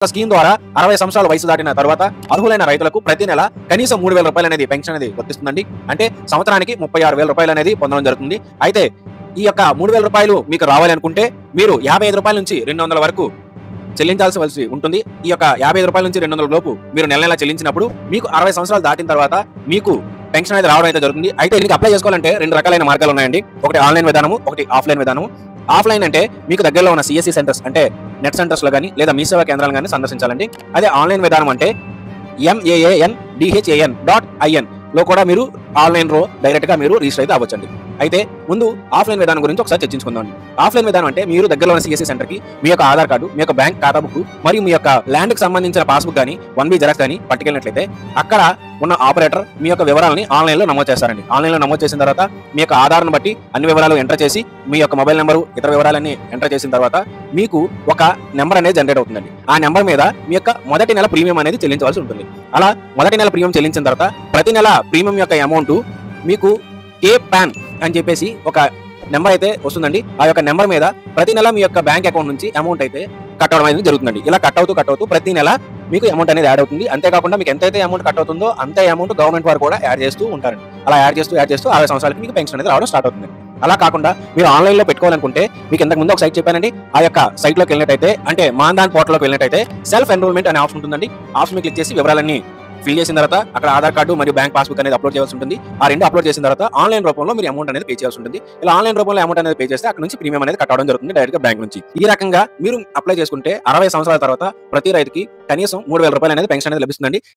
Scheme ద్వారా 60 సంవత్సరాల వయసు దాటిన తర్వాత అర్హులైన రైతులకు ప్రతి నెల కనీసం 3,000 రూపాయలు అనేది పెన్షన్ అనేది వర్తిస్తుందండి. అంటే సంవత్సరానికి 36,000 రూపాయలు అనేది పొందడం జరుగుతుంది. అయితే ఈ యొక్క 3,000 రూపాయలు మీకు రావాలి అనుకుంటే మీరు 55 రూపాయల నుంచి 200 వరకు చెల్లించాల్సి ఉంటుంది. ఈ యొక్క 55 రూపాయల నుంచి 200 లోపు మీరు నెల చెల్లించినప్పుడు మీకు 60 సంవత్సరాలు దాటిన తర్వాత మీకు పెన్షన్ అనేది రావడం అయితే జరుగుతుంది. అయితే దీనికి అప్లై చేసుకోవాలంటే 2 రకాలైన మార్గాలు ఉన్నాయండి. ఒకటి ఆన్లైన్ విధానము, ఒకటి ఆఫ్లైన్ విధానము. ఆఫ్లైన్ అంటే మీకు దగ్గరలో ఉన్న సిఎస్సి సెంటర్స్ అంటే నెట్ సెంటర్స్ లో కానీ లేదా మీ సేవా కేంద్రాలు కానీ సందర్శించాలండి. అదే ఆన్లైన్ విధానం అంటే MAANDHAN.IN లో కూడా మీరు ఆన్లైన్ లో డైరెక్ట్ గా మీరు రిజిస్టర్ అయితే అవ్వచ్చండి. అయితే ముందు ఆఫ్లైన్ విధానం గురించి ఒకసారి చర్చించుకుందాం. ఆఫ్లైన్ విధానం అంటే మీరు దగ్గరలో ఉన్న సిఎస్సి సెంటర్ కి మీ యొక్క ఆధార్ కార్డు, మీ యొక్క బ్యాంక్ ఖాతా బుక్ మరియు మీ యొక్క ల్యాండ్ కి సంబంధించిన పాస్బుక్ కానీ 1B జెరాక్స్ కానీ పట్టుకెళ్ళినట్లయితే అక్కడ ఉన్న ఆపరేటర్ మీ యొక్క వివరాలని ఆన్లైన్ లో నమోదు చేస్తారండి. ఆన్లైన్ లో నమోదు చేసిన తర్వాత మీ యొక్క ఆధార్ను బట్టి అన్ని వివరాలు ఎంటర్ చేసి మీ యొక్క మొబైల్ నెంబరు ఇతర వివరాలన్నీ ఎంటర్ చేసిన తర్వాత మీకు ఒక నెంబర్ అనేది జనరేట్ అవుతుందండి. ఆ నెంబర్ మీద మీ యొక్క మొదటి నెల ప్రీమియం అనేది చెల్లించవలసి ఉంటుంది. అలా మొదటి నెల ప్రీమియం చెల్లించిన తర్వాత ప్రతి నెల ప్రీమియం యొక్క అమౌంట్ మీకు KPAN అని చెప్పేసి ఒక నెంబర్ అయితే వస్తుందండి. ఆ యొక్క నెంబర్ మీద ప్రతి నెల మీ యొక్క బ్యాంక్ అకౌంట్ నుంచి అమౌంట్ అయితే కట్ అవడం అనేది జరుగుతుందండి. ఇలా కట్ అవుతూ ప్రతి నెల మీకు అమౌంట్ అనేది యాడ్ అవుతుంది. అంతేకాకుండా మీకు ఎంతైతే అమౌంట్ కట్ అవుతుందో అంతే అమౌంట్ గవర్నమెంట్ వారు కూడా యాడ్ చేస్తూ ఉంటారండి. అలా యాడ్ చేస్తూ 60 సంవత్సరాలకి మీకు పెన్షన్ అనేది రావడం స్టార్ట్ అవుతుంది. అలా కాకుండా మీరు ఆన్లైన్ లో పెట్టుకోవాలనుకుంటే మీకు ఇంతకు ముందు ఒక సైట్ చెప్పానండి. ఆ యొక్క సైట్ లోకి వెళ్ళినట్టయితే అంటే మాన్దాన్ పోర్టల్ లోకి వెళ్ళినట్టయితే సెల్ఫ్ ఎన్రోల్మెంట్ అనే ఆప్షన్ ఉంటుందండి. ఆప్షన్ క్లిక్ చేసి వివరాలన్నీ ఫిల్ చేసిన తర్వాత అక్కడ ఆధార్ కార్డు మరియు బ్యాంక్ పాస్బుక్ అనేది అప్లోడ్ చేయాల్సి ఉంటుంది. ఆ రెండు అప్లోడ్ చేసిన తర్వాత ఆన్లైన్ రూపంలో మీరు అమౌంట్ అనేది పే చేయాల్సి ఉంటుంది. ఇలా ఆన్లైన్ రూపంలో అమౌంట్ అనేది పే చేస్తే అక్కడ నుంచి ప్రీమియం అనేది కట్ అవడం జరుగుతుంది డైరెక్ట్ గా బ్యాంక్ నుంచి. ఈ రకంగా మీరు అప్లై చేసుకుంటే 60 సంవత్సరాల తర్వాత ప్రతి రైతుకి కనీసం 3,000 రూపాయలు అనేది పెన్షన్ అనేది లభిస్తుందండి.